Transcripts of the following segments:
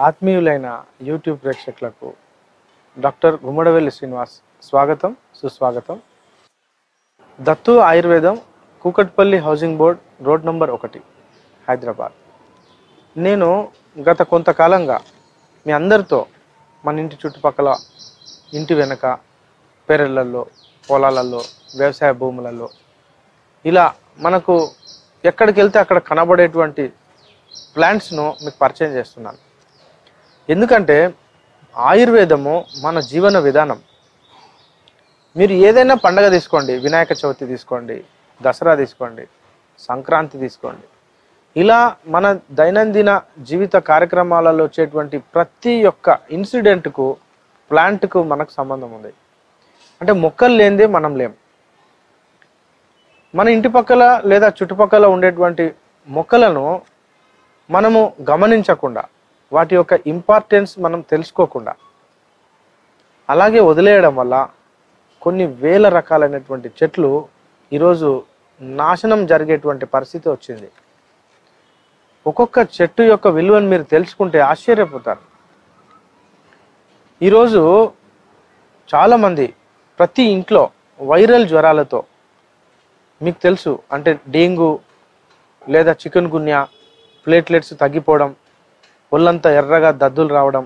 ఆత్మీయులైన YouTube ప్రేక్షకులకు doctor Gummadavelli Srinivas స్వాగతం సుస్వాగతం. దత్తు ఆయుర్వేదం, Kukatpally housing board, road number 1, Hyderabad. నేను గత కొంతకాలంగా మీ అందరితో మన ఇంటి చుట్టుపక్కల, ఇంటి వెనక, పెరళ్ళల్లో, పొలాలలో, వ్యవసాయ భూములలో ఇలా మనకు ఎక్కడికి వెళ్తే అక్కడ కనబడేటువంటి ప్లాంట్స్ను మీకు పరిచయం చేస్తున్నాను. ఎందుకంటే ఆయుర్వేదము మన జీవన విధానం. మీరు ఏదైనా పండగ తీసుకోండి, వినాయక చవితి తీసుకోండి, దసరా తీసుకోండి, సంక్రాంతి తీసుకోండి, ఇలా మన దైనందిన జీవిత కార్యక్రమాలలో వచ్చేటువంటి ప్రతి ఒక్క ఇన్సిడెంట్కు ప్లాంట్కు మనకు సంబంధం ఉంది. అంటే మొక్కలు లేనిదే మనం లేం. మన ఇంటి పక్కల లేదా చుట్టుపక్కల ఉండేటువంటి మొక్కలను మనము గమనించకుండా, వాటి యొక్క ఇంపార్టెన్స్ మనం తెలుసుకోకుండా అలాగే వదిలేయడం వల్ల కొన్ని వేల రకాలైనటువంటి చెట్లు ఈరోజు నాశనం జరిగేటువంటి పరిస్థితి వచ్చింది. ఒక్కొక్క చెట్టు యొక్క విలువను మీరు తెలుసుకుంటే ఆశ్చర్యపోతారు. ఈరోజు చాలామంది ప్రతి ఇంట్లో వైరల్ జ్వరాలతో, మీకు తెలుసు అంటే డెంగ్యూ లేదా చికెన్ గున్యా, ప్లేట్లెట్స్ తగ్గిపోవడం, ఒళ్ళంతా ఎర్రగా దద్దులు రావడం,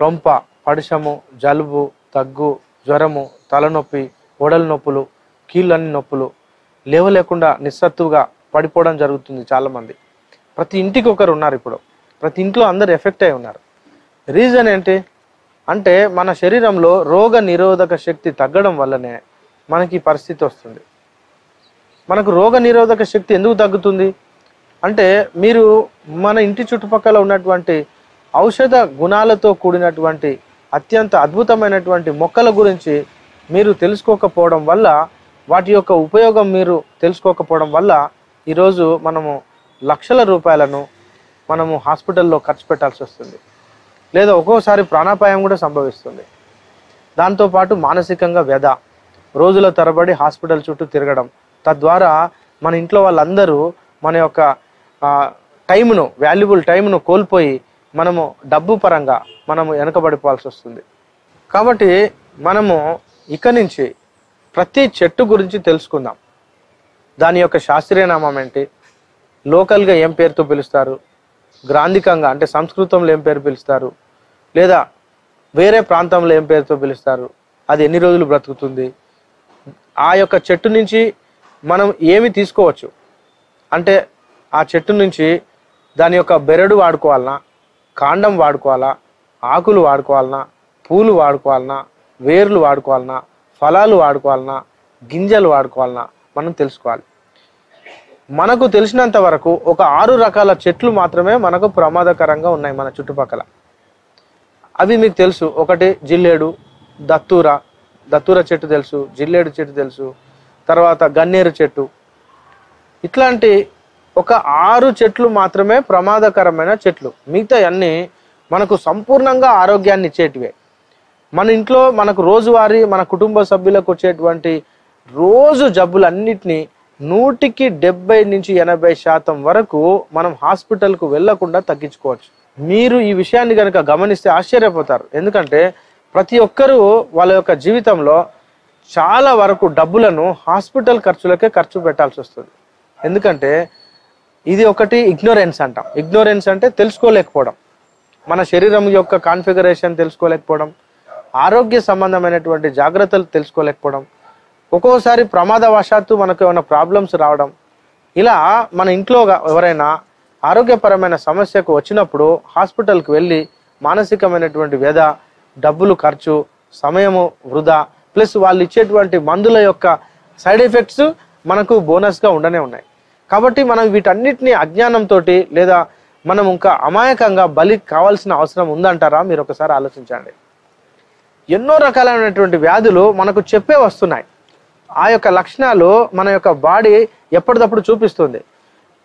రొంప, పడిశము, జలుబు, దగ్గు, జ్వరము, తలనొప్పి, ఒడల నొప్పులు, కీళ్ళన్ని నొప్పులు, లేవలేకుండా నిస్సత్తుగా పడిపోవడం జరుగుతుంది. చాలామంది ప్రతి ఇంటికి ఒకరు ఉన్నారు. ఇప్పుడు ప్రతి ఇంట్లో అందరు ఎఫెక్ట్ అయి ఉన్నారు. రీజన్ ఏంటి అంటే మన శరీరంలో రోగ నిరోధక శక్తి తగ్గడం వల్లనే మనకి ఈ పరిస్థితి వస్తుంది. మనకు రోగ నిరోధక శక్తి ఎందుకు తగ్గుతుంది అంటే మీరు మన ఇంటి చుట్టుపక్కల ఉన్నటువంటి ఔషధ గుణాలతో కూడినటువంటి అత్యంత అద్భుతమైనటువంటి మొక్కల గురించి మీరు తెలుసుకోకపోవడం వల్ల, వాటి యొక్క ఉపయోగం మీరు తెలుసుకోకపోవడం వల్ల ఈరోజు మనము లక్షల రూపాయలను మనము హాస్పిటల్లో ఖర్చు పెట్టాల్సి వస్తుంది. లేదా ఒక్కోసారి ప్రాణాపాయం కూడా సంభవిస్తుంది. దాంతోపాటు మానసికంగా వ్యధ, రోజుల తరబడి హాస్పిటల్ చుట్టూ తిరగడం, తద్వారా మన ఇంట్లో వాళ్ళందరూ మన యొక్క టైంను, వాల్యుబుల్ టైంను కోల్పోయి మనము డబ్బు పరంగా మనము వెనకబడిపోవాల్సి వస్తుంది. కాబట్టి మనము ఇక నుంచి ప్రతి చెట్టు గురించి తెలుసుకుందాం. దాని యొక్క శాస్త్రీయ నామం ఏంటి, లోకల్గా ఏం పేరుతో పిలుస్తారు, గ్రాంధికంగా అంటే సంస్కృతంలో ఏం పేరు పిలుస్తారు, లేదా వేరే ప్రాంతంలో ఏం పేరుతో పిలుస్తారు, అది ఎన్ని రోజులు బ్రతుకుతుంది, ఆ యొక్క చెట్టు నుంచి మనం ఏమి తీసుకోవచ్చు, అంటే ఆ చెట్టు నుంచి దాని యొక్క బెరడు వాడుకోవాలన్నా, కాండం వాడుకోవాలా, ఆకులు వాడుకోవాలన్నా, పూలు వాడుకోవాలన్నా, వేర్లు వాడుకోవాలన్నా, ఫలాలు వాడుకోవాలన్నా, గింజలు వాడుకోవాలన్నా మనం తెలుసుకోవాలి. మనకు తెలిసినంత వరకు ఒక 6 రకాల చెట్లు మాత్రమే మనకు ప్రమాదకరంగా ఉన్నాయి మన చుట్టుపక్కల. అవి మీకు తెలుసు. ఒకటి జిల్లేడు, దత్తూర చెట్టు తెలుసు, జిల్లేడు చెట్టు తెలుసు, తర్వాత గన్నేరు చెట్టు. ఇట్లాంటి ఒక 6 చెట్లు మాత్రమే ప్రమాదకరమైన చెట్లు. మిగతా అన్నీ మనకు సంపూర్ణంగా ఆరోగ్యాన్ని ఇచ్చేటివే. మన ఇంట్లో మనకు రోజువారీ మన కుటుంబ సభ్యులకు వచ్చేటువంటి రోజు జబ్బులన్నిటినీ 100కి 70 నుంచి 80% వరకు మనం హాస్పిటల్కు వెళ్లకుండా తగ్గించుకోవచ్చు. మీరు ఈ విషయాన్ని కనుక గమనిస్తే ఆశ్చర్యపోతారు. ఎందుకంటే ప్రతి ఒక్కరూ వాళ్ళ యొక్క జీవితంలో చాలా వరకు డబ్బులను హాస్పిటల్ ఖర్చులకే ఖర్చు పెట్టాల్సి వస్తుంది. ఎందుకంటే ఇది ఒకటి ఇగ్నోరెన్స్ అంటాం. ఇగ్నోరెన్స్ అంటే తెలుసుకోలేకపోవడం, మన శరీరం యొక్క కాన్ఫిగరేషన్ తెలుసుకోలేకపోవడం, ఆరోగ్య సంబంధమైనటువంటి జాగ్రత్తలు తెలుసుకోలేకపోవడం, ఒక్కోసారి ప్రమాదవశాత్తు మనకు ఏమైనా ప్రాబ్లమ్స్ రావడం. ఇలా మన ఇంట్లో ఎవరైనా ఆరోగ్యపరమైన సమస్యకు వచ్చినప్పుడు హాస్పిటల్కి వెళ్ళి మానసికమైనటువంటి వ్యధ, డబ్బులు ఖర్చు, సమయము వృధా, ప్లస్ వాళ్ళు ఇచ్చేటువంటి మందుల యొక్క సైడ్ ఎఫెక్ట్స్ మనకు బోనస్గా ఉండనే ఉన్నాయి. కాబట్టి మనం వీటన్నిటిని అజ్ఞానంతో లేదా మనం ఇంకా అమాయకంగా బలి కావాల్సిన అవసరం ఉందంటారా? మీరు ఒకసారి ఆలోచించండి. ఎన్నో రకాలైనటువంటి వ్యాధులు మనకు చెప్పే వస్తున్నాయి. ఆ యొక్క లక్షణాలు మన యొక్క బాడీ ఎప్పటికప్పుడు చూపిస్తుంది.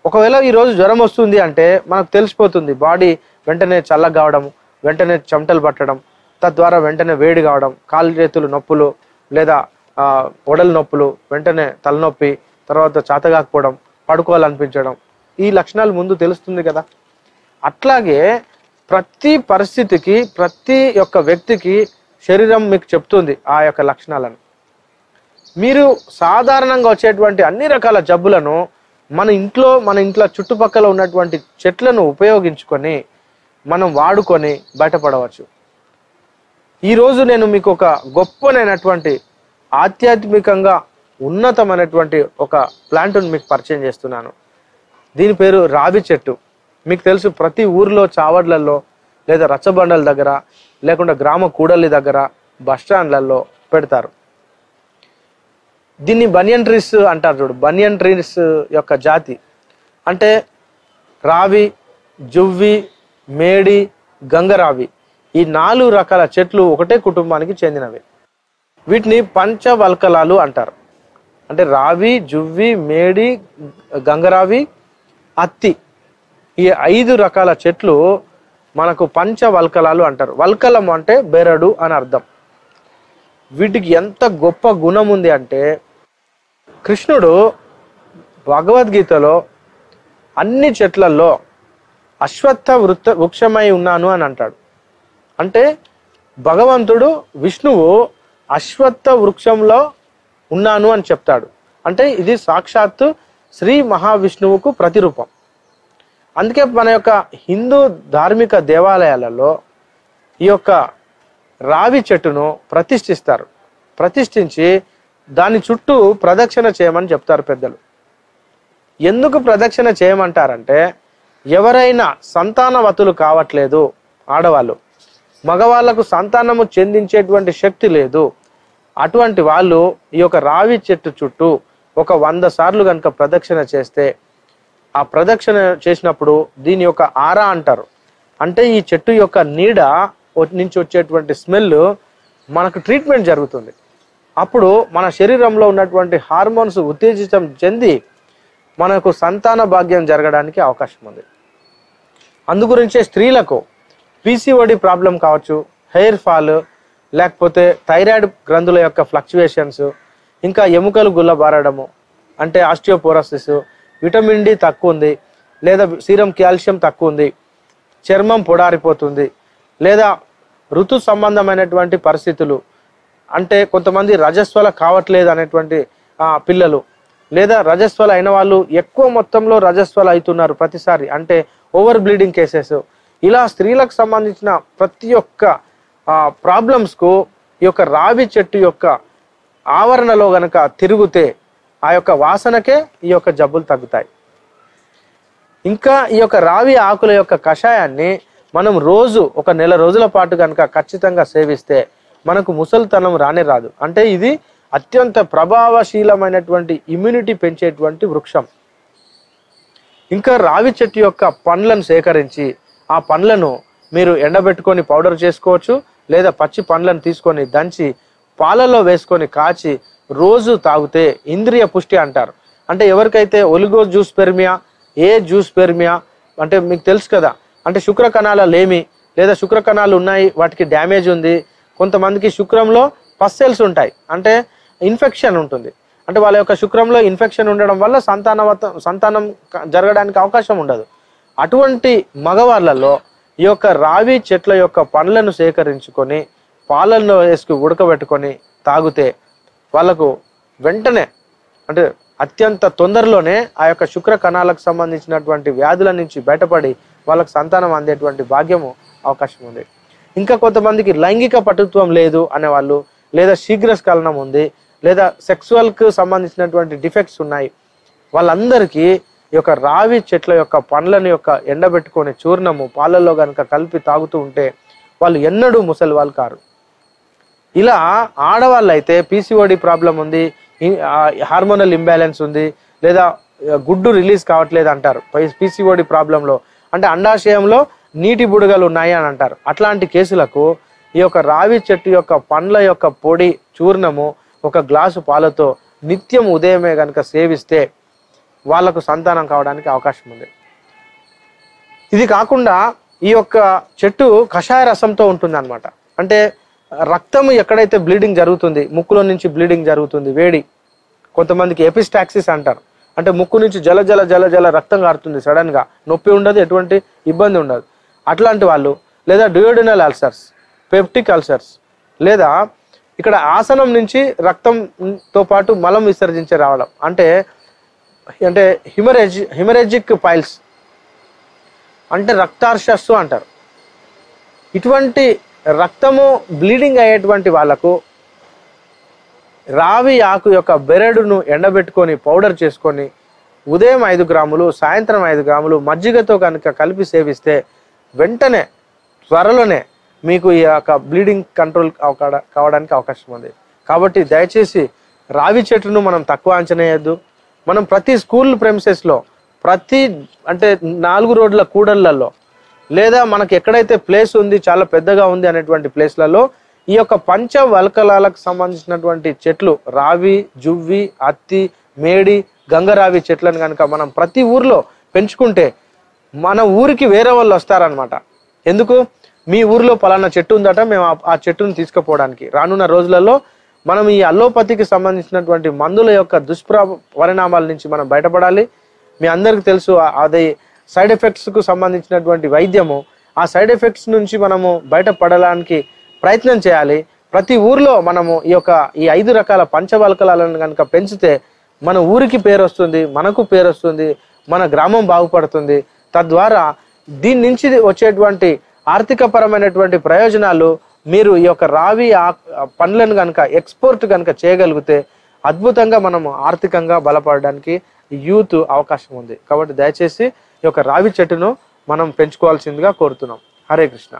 ఒకవేళ ఈరోజు జ్వరం వస్తుంది అంటే మనకు తెలిసిపోతుంది. బాడీ వెంటనే చల్లగా కావడం, వెంటనే చెమటలు పట్టడం, తద్వారా వెంటనే వేడి కావడం, కాళ్ళు చేతులు నొప్పులు లేదా ఒడల నొప్పులు, వెంటనే తలనొప్పి, తర్వాత చేతగాకపోవడం, పడుకోవాలనిపించడం, ఈ లక్షణాలు ముందు తెలుస్తుంది కదా. అట్లాగే ప్రతి పరిస్థితికి, ప్రతి ఒక్క వ్యక్తికి శరీరం మీకు చెప్తుంది ఆ యొక్క లక్షణాలను. మీరు సాధారణంగా వచ్చేటువంటి అన్ని రకాల జబ్బులను మన ఇంట్లో చుట్టుపక్కల ఉన్నటువంటి చెట్లను ఉపయోగించుకొని మనం వాడుకొని బయటపడవచ్చు. ఈరోజు నేను మీకు ఒక గొప్పనైనటువంటి ఆధ్యాత్మికంగా ఉన్నతమైనటువంటి ఒక ప్లాంట్ను మీకు పరిచయం చేస్తున్నాను. దీని పేరు రావి చెట్టు. మీకు తెలుసు, ప్రతి ఊర్లో చావడ్లలో లేదా రచ్చబండల దగ్గర లేకుండా గ్రామ కూడలి దగ్గర బస్ స్టాండ్లలో పెడతారు. దీన్ని బనియన్ ట్రీస్ అంటారు. చూడు, బనియన్ ట్రీస్ యొక్క జాతి అంటే రావి, జువ్వి, మేడి, గంగరావి, ఈ 4 రకాల చెట్లు ఒకటే కుటుంబానికి చెందినవి. వీటిని పంచవల్కలాలు అంటారు. అంటే రావి, జువ్వి, మేడి, గంగరావి, అత్తి, ఈ 5 రకాల చెట్లు మనకు పంచవల్కలాలు అంటారు. వల్కలం అంటే బెరడు అని అర్థం. వీటికి ఎంత గొప్ప గుణం ఉంది అంటే, కృష్ణుడు భగవద్గీతలో అన్ని చెట్లలో అశ్వత్థ వృక్షమై ఉన్నాను అని అంటాడు. అంటే భగవంతుడు విష్ణువు అశ్వత్థ వృక్షంలో ఉన్నాను అని చెప్తాడు. అంటే ఇది సాక్షాత్తు శ్రీ మహావిష్ణువుకు ప్రతిరూపం. అందుకే మన యొక్క హిందూ ధార్మిక దేవాలయాలలో ఈ యొక్క రావి చెట్టును ప్రతిష్ఠిస్తారు. ప్రతిష్ఠించి దాని చుట్టూ ప్రదక్షిణ చేయమని చెప్తారు పెద్దలు. ఎందుకు ప్రదక్షిణ చేయమంటారంటే, ఎవరైనా సంతానవతులు కావట్లేదు, ఆడవాళ్ళు, మగవాళ్లకు సంతానము చెందించేటువంటి శక్తి లేదు, అటువంటి వాళ్ళు ఈ యొక్క రావి చెట్టు చుట్టూ ఒక 100 సార్లు కనుక ప్రదక్షిణ చేస్తే, ఆ ప్రదక్షిణ చేసినప్పుడు దీని యొక్క ఆరా అంటారు. అంటే ఈ చెట్టు యొక్క నీడ నుంచి వచ్చేటువంటి స్మెల్ మనకు ట్రీట్మెంట్ జరుగుతుంది. అప్పుడు మన శరీరంలో ఉన్నటువంటి హార్మోన్స్ ఉత్తేజితం చెంది మనకు సంతాన భాగ్యం జరగడానికి అవకాశం ఉంది. అందుగురించే స్త్రీలకు పీసీఓడి ప్రాబ్లం కావచ్చు, హెయిర్ ఫాల్, లేకపోతే థైరాయిడ్ గ్రంథుల యొక్క ఫ్లక్చువేషన్స్, ఇంకా ఎముకలు గుల్లబారడము అంటే ఆస్టియోపోరోసిస్, విటమిన్ డి తక్కువ ఉంది, లేదా సీరం కాల్షియం తక్కువ ఉంది, చర్మం పొడారిపోతుంది, లేదా ఋతు సంబంధమైనటువంటి పరిస్థితులు అంటే కొంతమంది రజస్వల కావట్లేదు అనేటువంటి పిల్లలు, లేదా రజస్వల అయిన వాళ్ళు ఎక్కువ మొత్తంలో రజస్వల అవుతున్నారు ప్రతిసారి, అంటే ఓవర్ బ్లీడింగ్ కేసెస్, ఇలా స్త్రీలకు సంబంధించిన ప్రతి ఒక్క ప్రాబ్లమ్స్కు ఈ యొక్క రావి చెట్టు యొక్క ఆవరణలో గనక తిరిగితే ఆ యొక్క వాసనకే ఈ యొక్క జబ్బులు తగ్గుతాయి. ఇంకా ఈ యొక్క రావి ఆకుల యొక్క కషాయాన్ని మనం రోజు ఒక 1 నెల రోజుల పాటు కనుక ఖచ్చితంగా సేవిస్తే మనకు ముసలితనం రానే రాదు. అంటే ఇది అత్యంత ప్రభావశీలమైనటువంటి ఇమ్యూనిటీ పెంచేటువంటి వృక్షం. ఇంకా రావి చెట్టు యొక్క పండ్లను సేకరించి ఆ పండ్లను మీరు ఎండబెట్టుకొని పౌడర్ చేసుకోవచ్చు, లేదా పచ్చి పండ్లను తీసుకొని దంచి పాలలో వేసుకొని కాచి రోజు తాగితే ఇంద్రియ పుష్టి అంటారు. అంటే ఎవరికైతే ఒలిగో జూస్పెర్మియా, ఏ జూస్పెర్మియా అంటే మీకు తెలుసు కదా, అంటే శుక్ర కణాల లేమి లేదా శుక్ర కణాలు ఉన్నాయి, వాటికి డ్యామేజ్ ఉంది, కొంతమందికి శుక్రంలో పస్సెల్స్ ఉంటాయి, అంటే ఇన్ఫెక్షన్ ఉంటుంది, అంటే వాళ్ళ యొక్క శుక్రంలో ఇన్ఫెక్షన్ ఉండడం వల్ల సంతానం జరగడానికి అవకాశం ఉండదు. అటువంటి మగవాళ్ళలో ఈ యొక్క రావి చెట్ల యొక్క పండ్లను సేకరించుకొని పాలల్లో వేసుకు ఉడకబెట్టుకొని తాగితే వాళ్ళకు వెంటనే అంటే అత్యంత తొందరలోనే ఆ యొక్క శుక్ర కణాలకు సంబంధించినటువంటి వ్యాధుల నుంచి బయటపడి వాళ్ళకు సంతానం అందేటువంటి భాగ్యము అవకాశం ఉంది. ఇంకా కొంతమందికి లైంగిక పటుత్వం లేదు అనేవాళ్ళు, లేదా శీఘ్రస్ఖలనం ఉంది, లేదా సెక్సువల్కు సంబంధించినటువంటి డిఫెక్ట్స్ ఉన్నాయి, వాళ్ళందరికీ ఈ యొక్క రావి చెట్ల యొక్క పండ్లను యొక్క ఎండబెట్టుకొని చూర్ణము పాలల్లో కనుక కలిపి తాగుతూ ఉంటే వాళ్ళు ఎన్నడూ ముసలి వాళ్ళు కారు. ఇలా ఆడవాళ్ళు అయితే పీసీఓడి ప్రాబ్లం ఉంది, హార్మోనల్ ఇంబ్యాలెన్స్ ఉంది, లేదా గుడ్డు రిలీజ్ కావట్లేదు అంటారు పీసీఓడి ప్రాబ్లంలో, అంటే అండాశయంలో నీటి బుడగలు ఉన్నాయి అని అంటారు. అట్లాంటి కేసులకు ఈ యొక్క రావి చెట్టు యొక్క పండ్ల యొక్క పొడి చూర్ణము 1 గ్లాసు పాలతో నిత్యం ఉదయమే కనుక సేవిస్తే వాళ్ళకు సంతానం కావడానికి అవకాశం ఉంది. ఇది కాకుండా ఈ యొక్క చెట్టు కషాయ రసంతో ఉంటుంది అనమాట. అంటే రక్తం ఎక్కడైతే బ్లీడింగ్ జరుగుతుంది, ముక్కులో నుంచి బ్లీడింగ్ జరుగుతుంది, వేడి, కొంతమందికి ఎపిస్టాక్సిస్ అంటారు, అంటే ముక్కు నుంచి జల జల జల జల రక్తం కారుతుంది, సడన్గా నొప్పి ఉండదు, ఎటువంటి ఇబ్బంది ఉండదు, అట్లాంటి వాళ్ళు లేదా డ్యూయోడినల్ అల్సర్స్, పెప్టిక్ అల్సర్స్, లేదా ఇక్కడ ఆసనం నుంచి రక్తంతో పాటు మలం విసర్జించే రావడం అంటే హిమరేజిక్ పైల్స్ అంటే రక్తార్షస్సు అంటారు. ఇటువంటి రక్తము బ్లీడింగ్ అయ్యేటువంటి వాళ్ళకు రావి ఆకు యొక్క బెరడును ఎండబెట్టుకొని పౌడర్ చేసుకొని ఉదయం 5 గ్రాములు, సాయంత్రం 5 గ్రాములు మజ్జిగతో కనుక కలిపి సేవిస్తే వెంటనే త్వరలోనే మీకు ఈ యొక్క బ్లీడింగ్ కంట్రోల్ కావడానికి అవకాశం ఉంది. కాబట్టి దయచేసి రావి చెట్టును మనం తక్కువ అంచనా వేయద్దు. మనం ప్రతి స్కూల్ ప్రెమిసెస్లో, ప్రతి అంటే 4 రోడ్ల కూడళ్లలో, లేదా మనకి ఎక్కడైతే ప్లేస్ ఉంది చాలా పెద్దగా ఉంది అనేటువంటి ప్లేస్లలో ఈ యొక్క పంచవల్కలాలకు సంబంధించినటువంటి చెట్లు, రావి, జువ్వి, అత్తి, మేడి, గంగరావి చెట్లను కనుక మనం ప్రతి ఊర్లో పెంచుకుంటే మన ఊరికి వేరే వాళ్ళు వస్తారనమాట. ఎందుకు? మీ ఊర్లో పలానా చెట్టు ఉందట, మేము ఆ చెట్టును తీసుకుపోవడానికి. రానున్న రోజులలో మనం ఈ అల్లోపతికి సంబంధించినటువంటి మందుల యొక్క దుష్పరిణామాల నుంచి మనం బయటపడాలి. మీ అందరికీ తెలుసు అది సైడ్ ఎఫెక్ట్స్కు సంబంధించినటువంటి వైద్యము. ఆ సైడ్ ఎఫెక్ట్స్ నుంచి మనము బయటపడడానికి ప్రయత్నం చేయాలి. ప్రతి ఊర్లో మనము ఈ 5 రకాల పంచవల్కలాలను కనుక పెంచితే మన ఊరికి పేరు వస్తుంది, మనకు పేరు వస్తుంది, మన గ్రామం బాగుపడుతుంది. తద్వారా దీని నుంచి వచ్చేటువంటి ఆర్థికపరమైనటువంటి ప్రయోజనాలు మీరు ఈ యొక్క రావి పండ్లను కనుక ఎక్స్పోర్ట్ కనుక చేయగలిగితే అద్భుతంగా మనము ఆర్థికంగా బలపడడానికి యూత్ అవకాశం ఉంది. కాబట్టి దయచేసి ఈ యొక్క రావి చెట్టును మనం పెంచుకోవాల్సిందిగా కోరుతున్నాం. హరే కృష్ణ.